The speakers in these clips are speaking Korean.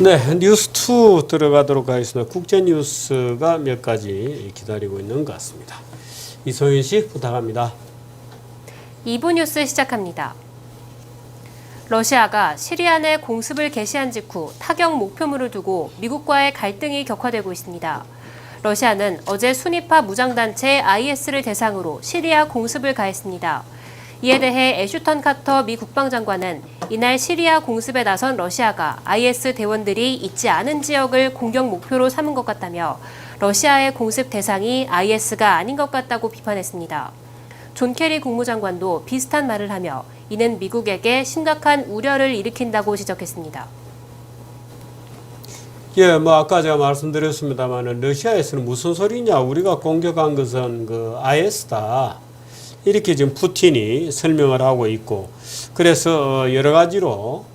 네, 뉴스2 들어가도록 하겠습니다. 국제 뉴스가 몇 가지 기다리고 있는 것 같습니다. 이소윤 씨 부탁합니다. 2부 뉴스 시작합니다. 러시아가 시리아 내 공습을 개시한 직후 타격 목표물을 두고 미국과의 갈등이 격화되고 있습니다. 러시아는 어제 순위파 무장단체 IS를 대상으로 시리아 공습을 가했습니다. 이에 대해 애슈턴 카터 미 국방장관은 이날 시리아 공습에 나선 러시아가 IS 대원들이 있지 않은 지역을 공격 목표로 삼은 것 같다며 러시아의 공습 대상이 IS가 아닌 것 같다고 비판했습니다. 존 케리 국무장관도 비슷한 말을 하며 이는 미국에게 심각한 우려를 일으킨다고 지적했습니다. 예, 아까 제가 말씀드렸습니다만 러시아에서는 무슨 소리냐, 우리가 공격한 것은 그 IS다. 이렇게 지금 푸틴이 설명을 하고 있고, 그래서 여러 가지로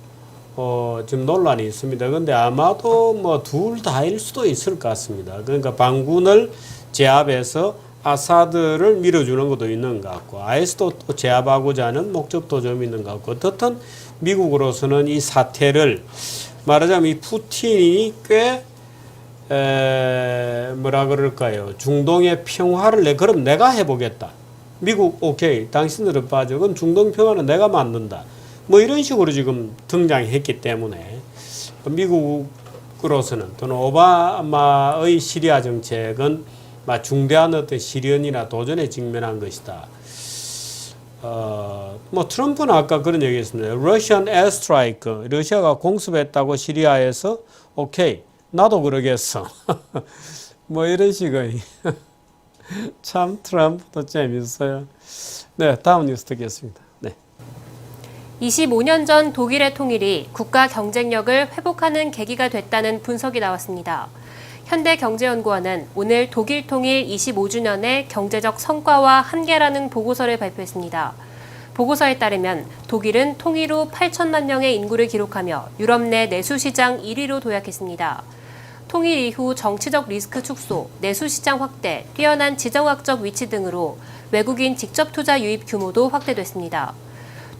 지금 논란이 있습니다. 그런데 아마도 둘 다일 수도 있을 것 같습니다. 그러니까 반군을 제압해서 아사드를 밀어주는 것도 있는 것 같고, IS도 또 제압하고자 하는 목적도 좀 있는 것 같고, 어떻든 미국으로서는 이 사태를 말하자면 이 푸틴이 꽤 뭐라 그럴까요? 중동의 평화를 그럼 내가 해보겠다. 미국 오케이, 당신들은 빠져. 그럼 중동 평화는 내가 만든다. 이런 식으로 지금 등장했기 때문에 미국으로서는 또는 오바마의 시리아 정책은 중대한 어떤 시련이나 도전에 직면한 것이다. 트럼프는 아까 그런 얘기했습니다. Russian airstrike, 러시아가 공습했다고 시리아에서 오케이, 나도 그러겠어. 이런 식의. 참 트럼프도 재밌어요. 네, 다음 뉴스 듣겠습니다. 네. 25년 전 독일의 통일이 국가 경쟁력을 회복하는 계기가 됐다는 분석이 나왔습니다. 현대경제연구원은 오늘 독일 통일 25주년의 경제적 성과와 한계라는 보고서를 발표했습니다. 보고서에 따르면 독일은 통일 후 8천만 명의 인구를 기록하며 유럽 내 내수시장 1위로 도약했습니다. 통일 이후 정치적 리스크 축소, 내수시장 확대, 뛰어난 지정학적 위치 등으로 외국인 직접 투자 유입 규모도 확대됐습니다.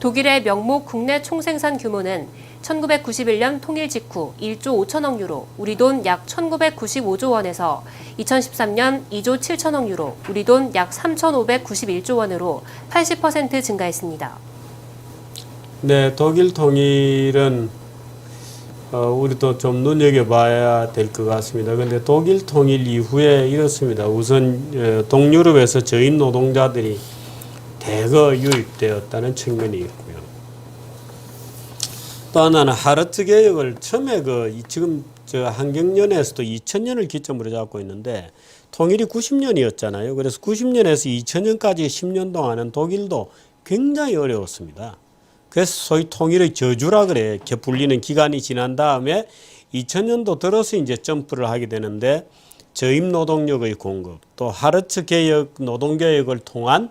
독일의 명목 국내 총생산 규모는 1991년 통일 직후 1조 5천억 유로, 우리 돈 약 1995조 원에서 2013년 2조 7천억 유로, 우리 돈 약 3,591조 원으로 80% 증가했습니다. 네, 독일 통일은 우리도 좀 눈여겨봐야 될 것 같습니다. 그런데 독일 통일 이후에 이렇습니다. 우선 동유럽에서 저임 노동자들이 대거 유입되었다는 측면이 있고요. 또 하나는 하르트 개혁을 처음에 지금 한경연에서도 2000년을 기점으로 잡고 있는데 통일이 90년이었잖아요. 그래서 90년에서 2000년까지 10년 동안은 독일도 굉장히 어려웠습니다. 그래서 소위 통일의 저주라 그래 불리는 기간이 지난 다음에 2000년도 들어서 이제 점프를 하게 되는데 저임 노동력의 공급, 또 하르츠 개혁, 노동개혁을 통한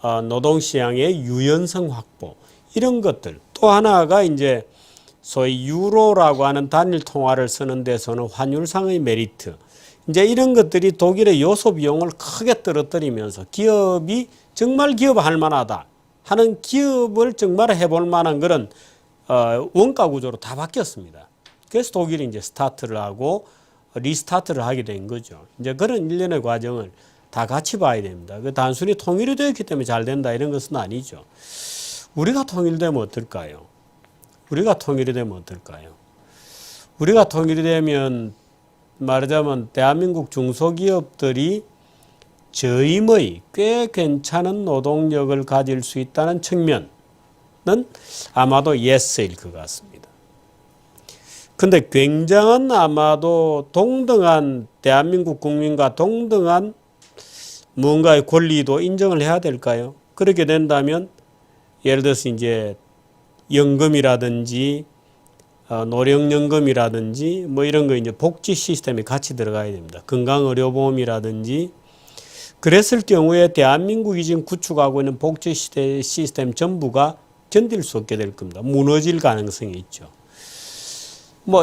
노동시장의 유연성 확보, 이런 것들. 또 하나가 이제 소위 유로라고 하는 단일 통화를 쓰는 데서는 환율상의 메리트. 이제 이런 것들이 독일의 요소 비용을 크게 떨어뜨리면서 기업이 정말 기업할 만하다 하는 기업을 정말 해볼 만한 그런 원가 구조로 다 바뀌었습니다. 그래서 독일이 이제 스타트를 하고 리스타트를 하게 된 거죠. 이제 그런 일련의 과정을 다 같이 봐야 됩니다. 단순히 통일이 되었기 때문에 잘 된다 이런 것은 아니죠. 우리가 통일되면 어떨까요? 우리가 통일이 되면 말하자면 대한민국 중소기업들이 저임의 꽤 괜찮은 노동력을 가질 수 있다는 측면은 아마도 예스일 것 같습니다. 근데 굉장한 아마도 동등한 대한민국 국민과 동등한 뭔가의 권리도 인정을 해야 될까요? 그렇게 된다면 예를 들어서 이제 연금이라든지 노령연금이라든지 이런 거 이제 복지 시스템에 같이 들어가야 됩니다. 건강의료보험이라든지. 그랬을 경우에 대한민국이 지금 구축하고 있는 복지 시스템 전부가 견딜 수 없게 될 겁니다. 무너질 가능성이 있죠.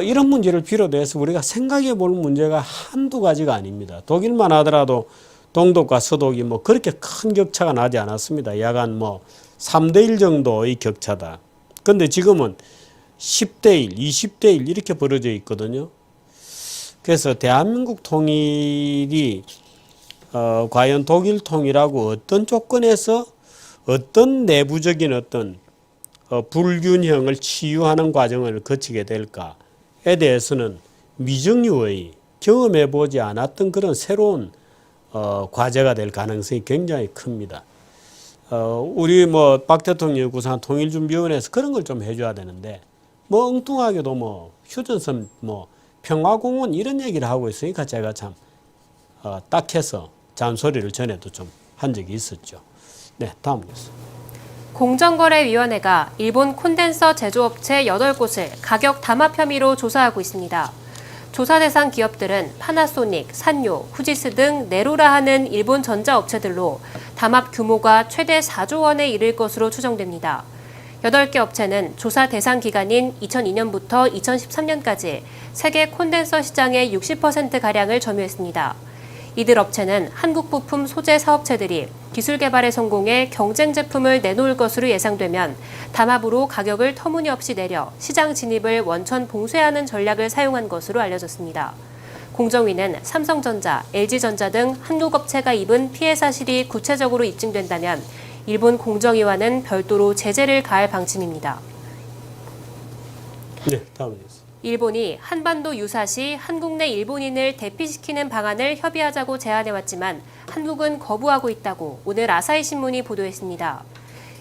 이런 문제를 비롯해서 우리가 생각해 볼 문제가 한두 가지가 아닙니다. 독일만 하더라도 동독과 서독이 그렇게 큰 격차가 나지 않았습니다. 약간 3대1 정도의 격차다. 근데 지금은 10대 1, 20대 1 이렇게 벌어져 있거든요. 그래서 대한민국 통일이 과연 독일 통일하고 어떤 조건에서 어떤 내부적인 어떤 불균형을 치유하는 과정을 거치게 될까에 대해서는 미정유의 경험해보지 않았던 그런 새로운 과제가 될 가능성이 굉장히 큽니다. 우리 뭐 박 대통령 구상 통일준비위원회에서 그런 걸 좀 해줘야 되는데 뭐 엉뚱하게도 뭐 휴전선 뭐 평화공원 이런 얘기를 하고 있으니까 제가 참 딱해서 잔소리를 전에도 좀 한 적이 있었죠. 네, 다음 뉴스. 공정거래위원회가 일본 콘덴서 제조업체 8곳을 가격 담합 혐의로 조사하고 있습니다. 조사 대상 기업들은 파나소닉, 산요, 후지스 등 네로라 하는 일본 전자업체들로 담합 규모가 최대 4조 원에 이를 것으로 추정됩니다. 8개 업체는 조사 대상 기간인 2002년부터 2013년까지 세계 콘덴서 시장의 60%가량을 점유했습니다. 이들 업체는 한국 부품 소재 사업체들이 기술 개발에 성공해 경쟁 제품을 내놓을 것으로 예상되면 담합으로 가격을 터무니없이 내려 시장 진입을 원천 봉쇄하는 전략을 사용한 것으로 알려졌습니다. 공정위는 삼성전자, LG전자 등 한국 업체가 입은 피해 사실이 구체적으로 입증된다면 일본 공정위와는 별도로 제재를 가할 방침입니다. 네, 다음 뉴스. 일본이 한반도 유사시 한국 내 일본인을 대피시키는 방안을 협의하자고 제안해왔지만 한국은 거부하고 있다고 오늘 아사히 신문이 보도했습니다.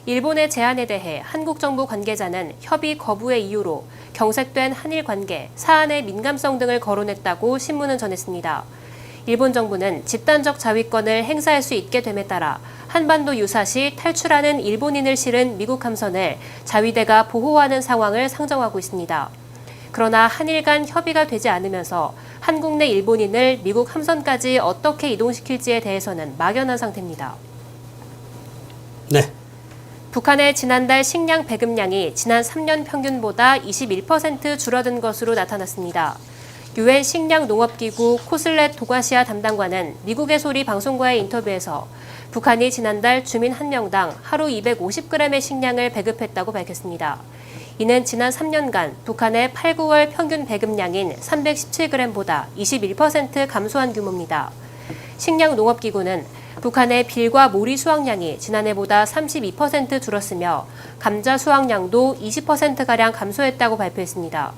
일본의 제안에 대해 한국 정부 관계자는 협의 거부의 이유로 경색된 한일 관계, 사안의 민감성 등을 거론했다고 신문은 전했습니다. 일본 정부는 집단적 자위권을 행사할 수 있게 됨에 따라 한반도 유사시 탈출하는 일본인을 실은 미국 함선을 자위대가 보호하는 상황을 상정하고 있습니다. 그러나 한일 간 협의가 되지 않으면서 한국 내 일본인을 미국 함선까지 어떻게 이동시킬지에 대해서는 막연한 상태입니다. 네. 북한의 지난달 식량 배급량이 지난 3년 평균보다 21% 줄어든 것으로 나타났습니다. 유엔 식량농업기구 코슬렛 동아시아 담당관은 미국의 소리 방송과의 인터뷰에서 북한이 지난달 주민 1명당 하루 250g의 식량을 배급했다고 밝혔습니다. 이는 지난 3년간 북한의 8, 9월 평균 배급량인 317g보다 21% 감소한 규모입니다. 식량농업기구는 북한의 빌과 모리 수확량이 지난해보다 32% 줄었으며 감자 수확량도 20%가량 감소했다고 발표했습니다.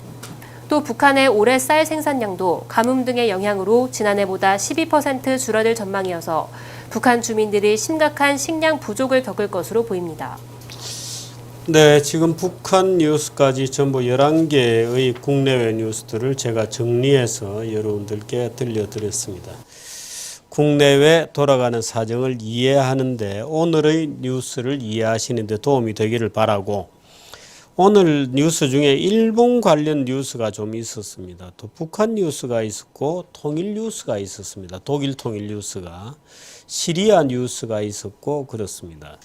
또 북한의 올해 쌀 생산량도 가뭄 등의 영향으로 지난해보다 12% 줄어들 전망이어서 북한 주민들이 심각한 식량 부족을 겪을 것으로 보입니다. 네, 지금 북한 뉴스까지 전부 11개의 국내외 뉴스들을 제가 정리해서 여러분들께 들려드렸습니다. 국내외 돌아가는 사정을 이해하는데 오늘의 뉴스를 이해하시는 데 도움이 되기를 바라고 오늘 뉴스 중에 일본 관련 뉴스가 좀 있었습니다. 또 북한 뉴스가 있었고 통일 뉴스가 있었습니다. 독일 통일 뉴스가 시리아 뉴스가 있었고 그렇습니다.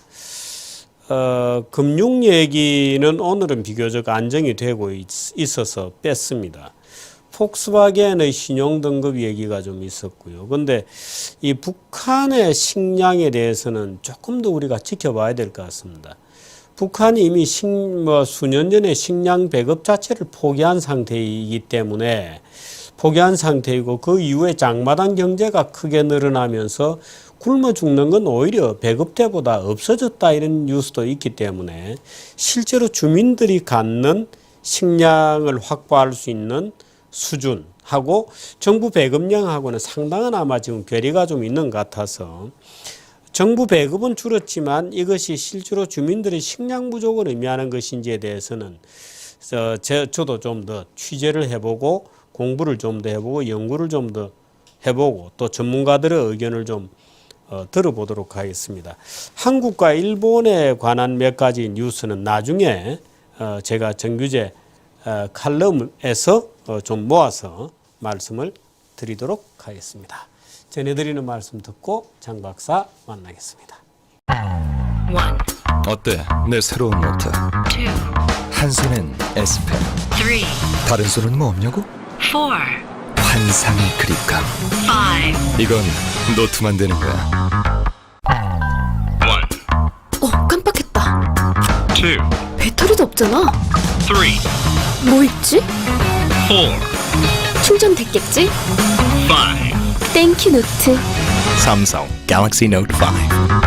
금융 얘기는 오늘은 비교적 안정이 되고 있어서 뺐습니다. 폭스바겐의 신용 등급 얘기가 좀 있었고요. 그런데 이 북한의 식량에 대해서는 조금 더 우리가 지켜봐야 될 것 같습니다. 북한이 이미 수년 전에 식량 배급 자체를 포기한 상태이기 때문에 포기한 상태이고 그 이후에 장마당 경제가 크게 늘어나면서 굶어 죽는 건 오히려 배급 때보다 없어졌다 이런 뉴스도 있기 때문에 실제로 주민들이 갖는 식량을 확보할 수 있는 수준하고 정부 배급량하고는 상당한 아마 지금 괴리가 좀 있는 것 같아서 정부 배급은 줄었지만 이것이 실제로 주민들의 식량 부족을 의미하는 것인지에 대해서는 저도 좀 더 취재를 해보고 공부를 좀 더 해보고 연구를 좀 더 해보고 또 전문가들의 의견을 좀 들어보도록 하겠습니다. 한국과 일본에 관한 몇 가지 뉴스는 나중에 제가 정규제 칼럼에서 좀 모아서 말씀을 드리도록 하겠습니다. 전해드리는 말씀 듣고 장 박사 만나겠습니다. 어때? 내 새로운 노트. 한 손엔 S펜, 다른 손은 뭐 없냐고? 환상의 그립감. 이건 노트만 되는 거야. 깜빡했다. 배터리도 없잖아. 뭐 있지? 4, 충전됐겠지? 5. 땡큐 노트. 삼성 Galaxy Note 5.